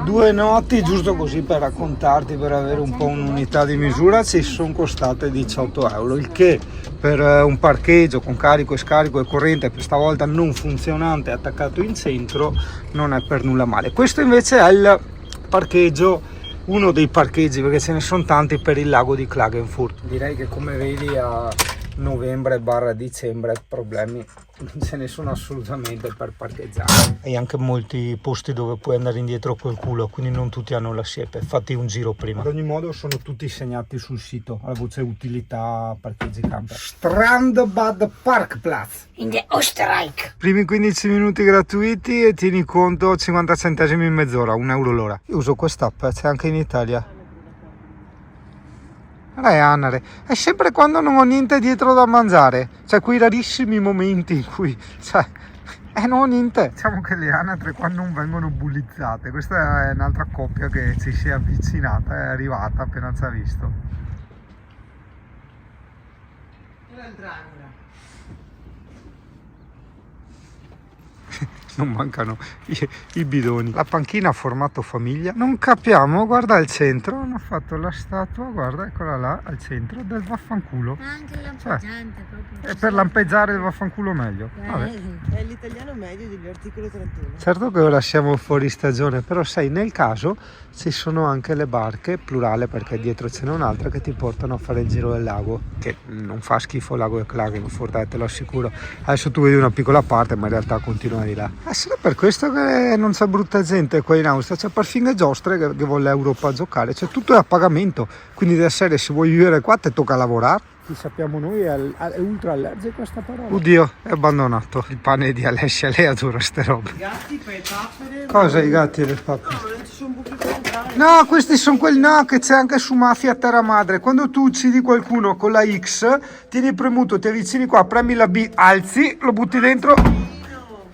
2 notti, giusto così per raccontarti, per avere un po' un'unità di misura, ci sono costate 18 euro, il che per un parcheggio con carico e scarico e corrente, per stavolta non funzionante, attaccato in centro, non è per nulla male. Questo invece è il parcheggio, uno dei parcheggi, perché ce ne sono tanti, per il lago di Klagenfurt. Direi che, come vedi, a novembre/dicembre problemi non ce ne sono assolutamente per parcheggiare. E anche molti posti dove puoi andare indietro col culo, quindi non tutti hanno la siepe. Fatti un giro prima. Ad ogni modo sono tutti segnati sul sito alla voce utilità parcheggi camper. Strandbad Parkplatz in the Österreich. Primi 15 minuti gratuiti e tieni conto 50 centesimi in mezz'ora, 1 euro l'ora. Io uso quest'app, c'è anche in Italia. Anare, è sempre quando non ho niente dietro da mangiare, cioè quei rarissimi momenti in cui non ho niente. Diciamo che le anatre qua non vengono bullizzate. Questa è un'altra coppia che ci si è avvicinata, è arrivata appena ci ha visto. Non mancano i bidoni. La panchina a formato famiglia, non capiamo, guarda al centro, hanno fatto la statua, guarda, eccola là al centro, del vaffanculo. Anche lampeggiante proprio. È per lampeggiare il vaffanculo meglio. Vabbè. È l'italiano medio dell'articolo 31. Certo che ora siamo fuori stagione, però sai, nel caso ci sono anche le barche, plurale perché dietro ce n'è un'altra, che ti portano a fare il giro del lago, che non fa schifo il lago di Klagenfurt, te lo assicuro. Adesso tu vedi una piccola parte, ma in realtà continua di là. È solo per questo che non c'è brutta gente qua in Austria, c'è perfino le giostre che vuole l'Europa a giocare, cioè tutto è a pagamento, quindi della serie, se vuoi vivere qua te tocca lavorare. Chi sappiamo noi è ultra allergico a questa parola. Oddio, è abbandonato il pane di Alessia, lei adora queste robe. I gatti per le papere. Cosa i gatti e le papere? No, non ci sono buchi per entrare. No, questi sono quelli, no, che c'è anche su Mafia Terra Madre. Quando tu uccidi qualcuno con la X, tieni premuto, ti avvicini qua, premi la B, alzi, lo butti dentro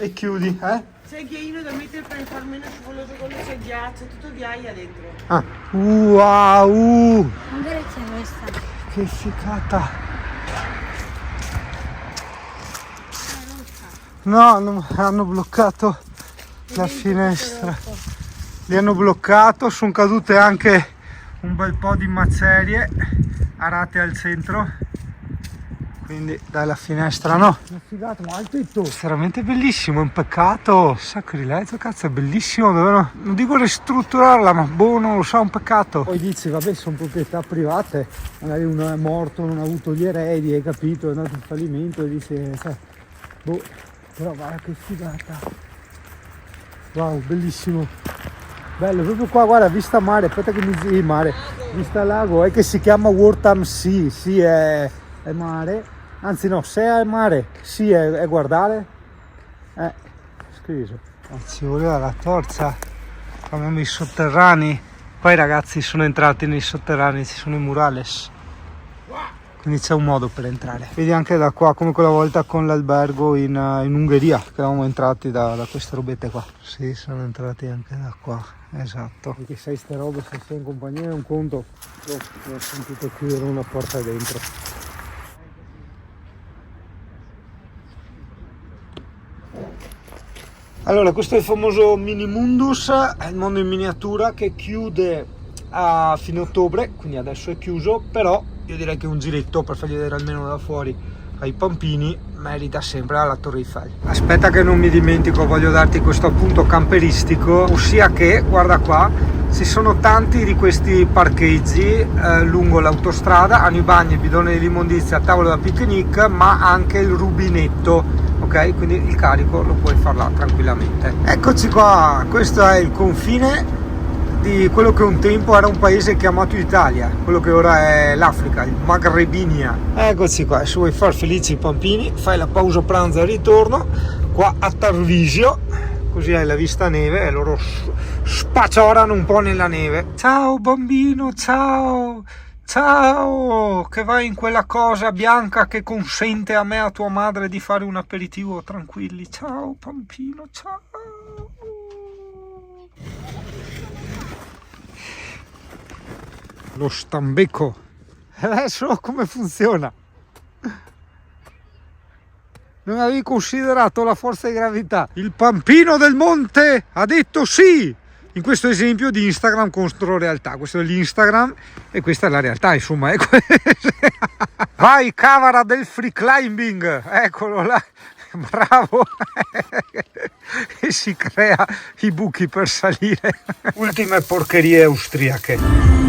e chiudi, C'è il ghiaino da mettere per far meno scivoloso quando c'è ghiaccio, tutto ghiaia dentro. Ah, wow! Magari c'è questa. Che ficata! No, hanno bloccato la finestra. Li hanno bloccato, sono cadute anche un bel po' di macerie arate al centro. Quindi dalla finestra no. Una figata, ma il tetto è veramente bellissimo, è un peccato. Sacrilegio, cazzo, è bellissimo. Dovevano, non dico ristrutturarla, ma boh, non lo so, è un peccato. Poi dici, vabbè, sono proprietà private, magari uno è morto, non ha avuto gli eredi, hai capito, è andato in fallimento e dice, boh, però guarda che figata. Wow, bellissimo. Bello, proprio qua, guarda, vista mare, aspetta che mi dici mare, vista lago, è che si chiama Wortham Sea, sì, è mare. Anzi no, se è mare, sì è guardare. Scriso. Ci voleva la torcia. Abbiamo i sotterranei. Poi i ragazzi sono entrati nei sotterranei, ci sono i murales. Quindi c'è un modo per entrare. Vedi anche da qua, come quella volta con l'albergo in Ungheria, che eravamo entrati da queste robette qua. Sì, sono entrati anche da qua, esatto. Perché sai, ste robe, se sei in compagnia è un conto. Ho sentito chiudere una porta dentro. Allora, questo è il famoso Mini Mundus, è il mondo in miniatura che chiude a fine ottobre, quindi adesso è chiuso, però io direi che un giretto per fargli vedere almeno da fuori ai pampini merita sempre alla Torre Eiffel. Aspetta che non mi dimentico, voglio darti questo appunto camperistico, ossia che, guarda qua, ci sono tanti di questi parcheggi lungo l'autostrada, hanno i bagni, bidone dell'immondizia, tavolo da picnic, ma anche il rubinetto. Ok, quindi il carico lo puoi far là tranquillamente. Eccoci qua, questo è il confine di quello che un tempo era un paese chiamato Italia, quello che ora è l'Africa, il Maghrebinia. Eccoci qua, se vuoi far felici i pampini, fai la pausa pranzo e ritorno qua a Tarvisio, così hai la vista neve e loro spacciorano un po' nella neve. Ciao bambino, ciao! Ciao, che vai in quella cosa bianca che consente a me e a tua madre di fare un aperitivo tranquilli. Ciao pampino, ciao. Lo stambecco. Adesso come funziona? Non avevi considerato la forza di gravità. Il pampino del monte ha detto sì. in questo esempio di Instagram contro realtà. Questo è l'Instagram e questa è la realtà, insomma. Vai, cavara del free climbing, eccolo là, bravo. E si crea i buchi per salire. Ultime porcherie austriache.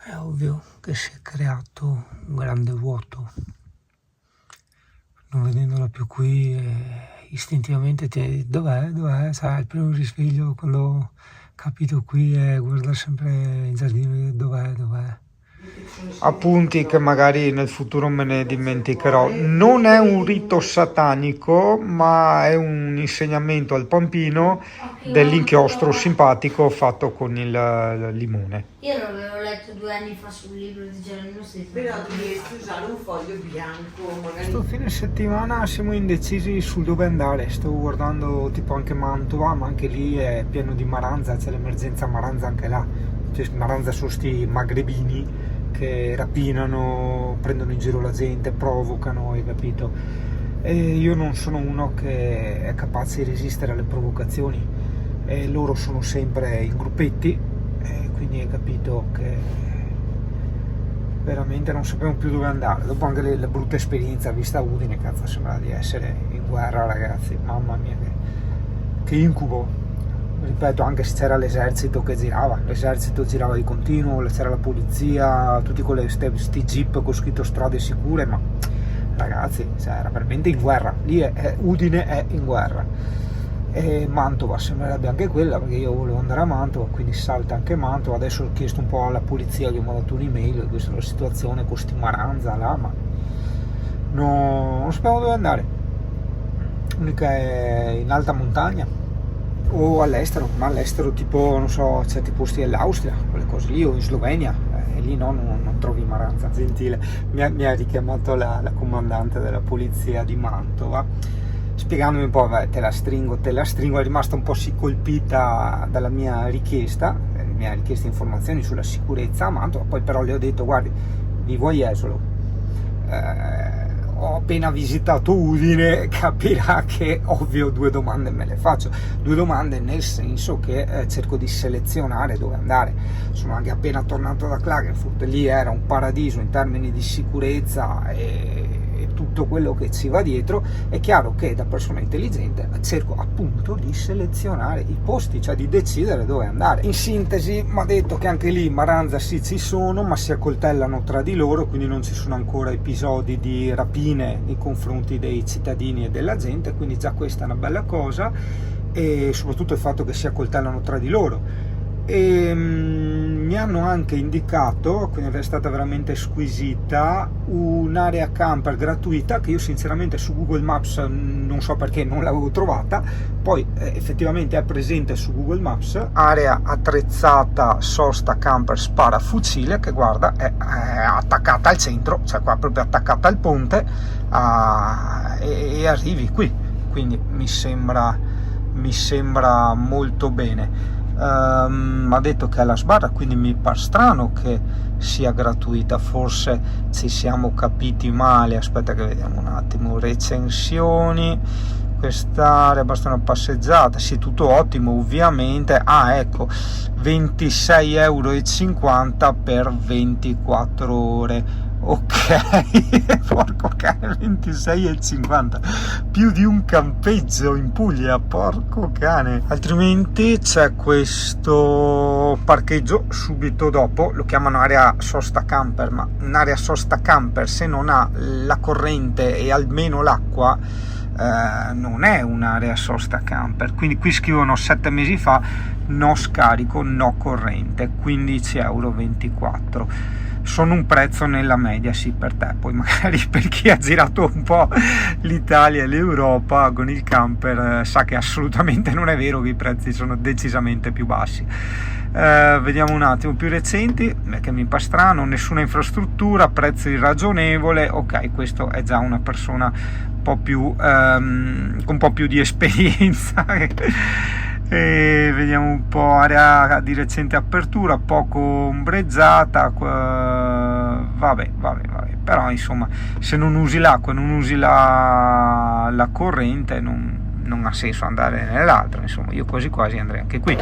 È ovvio che si è creato un grande vuoto. Non vedendola più qui, istintivamente ti dov'è? Sai, il primo risveglio quando ho capito qui è guardare sempre in giardino e dov'è. Appunti che magari nel futuro me ne dimenticherò. Non è un rito satanico, ma è un insegnamento al pampino dell'inchiostro simpatico fatto con il limone. Io l'avevo letto 2 anni fa sul libro di Geronimo Stesso. Però dovresti usare un foglio bianco, magari. Questo fine settimana siamo indecisi sul dove andare. Sto guardando tipo anche Mantova, ma anche lì è pieno di maranza, c'è l'emergenza maranza anche là. Cioè, maranza sono sti magrebini che rapinano, prendono in giro la gente, provocano, hai capito? E io non sono uno che è capace di resistere alle provocazioni, e loro sono sempre in gruppetti, e quindi hai capito che veramente non sappiamo più dove andare. Dopo anche la brutta esperienza vista a Udine, cazzo, sembra di essere in guerra, ragazzi, mamma mia che incubo. Ripeto, anche se c'era l'esercito che girava, l'esercito girava di continuo, c'era la polizia, tutti con sti jeep con scritto strade sicure, ma ragazzi, cioè, era veramente in guerra. Lì Udine è in guerra. E Mantova sembrerebbe anche quella, perché io volevo andare a Mantova, quindi salta anche Mantova. Adesso ho chiesto un po' alla polizia, gli ho mandato un'email, questa è la situazione con sti maranza là, ma non sappiamo dove andare. L'unica è in alta montagna o all'estero, ma all'estero tipo, non so, certi posti dell'Austria, quelle cose lì, o in Slovenia, e lì no, non trovi maranza. Gentile, mi ha richiamato la comandante della polizia di Mantova, spiegandomi un po', te la stringo, è rimasta un po' colpita dalla mia richiesta di informazioni sulla sicurezza a Mantova. Poi però le ho detto, guardi, vivo a Jesolo, ho appena visitato Udine, capirà che ovvio 2 domande me le faccio, 2 domande nel senso che cerco di selezionare dove andare. Sono anche appena tornato da Klagenfurt, lì era un paradiso in termini di sicurezza e tutto quello che ci va dietro. È chiaro che da persona intelligente cerco appunto di selezionare i posti, cioè di decidere dove andare. In sintesi, mi ha detto che anche lì maranza sì ci sono, ma si accoltellano tra di loro, quindi non ci sono ancora episodi di rapine nei confronti dei cittadini e della gente, quindi già questa è una bella cosa, e soprattutto il fatto che si accoltellano tra di loro. E mi hanno anche indicato, quindi è stata veramente squisita, un'area camper gratuita che io sinceramente su Google Maps non so perché non l'avevo trovata, poi effettivamente è presente su Google Maps. Area attrezzata sosta camper sparafucile, che guarda è attaccata al centro, cioè qua proprio attaccata al ponte, e arrivi qui, quindi mi sembra molto bene. Ha detto che è alla sbarra, quindi mi pare strano che sia gratuita, forse ci siamo capiti male. Aspetta che vediamo un attimo, recensioni, quest'area basta una passeggiata, sì, tutto ottimo ovviamente. Ecco, 26,50 € per 24 ore. Ok, porco cane, 26,50, più di un campeggio in Puglia, porco cane. Altrimenti c'è questo parcheggio subito dopo, lo chiamano area sosta camper, ma un'area sosta camper se non ha la corrente e almeno l'acqua non è un'area sosta camper. Quindi qui scrivono 7 mesi fa no scarico, no corrente, 15,24 €. Sono un prezzo nella media, sì, per te, poi magari per chi ha girato un po' l'Italia e l'Europa con il camper sa che assolutamente non è vero, che i prezzi sono decisamente più bassi. Vediamo un attimo più recenti, che mi fa strano, nessuna infrastruttura, prezzo irragionevole. Ok, questo è già una persona un po' più con un po' più di esperienza. E vediamo un po', area di recente apertura, poco ombreggiata, vabbè, però insomma, se non usi l'acqua, non usi la corrente, non ha senso andare nell'altro, insomma io quasi quasi andrei anche qui.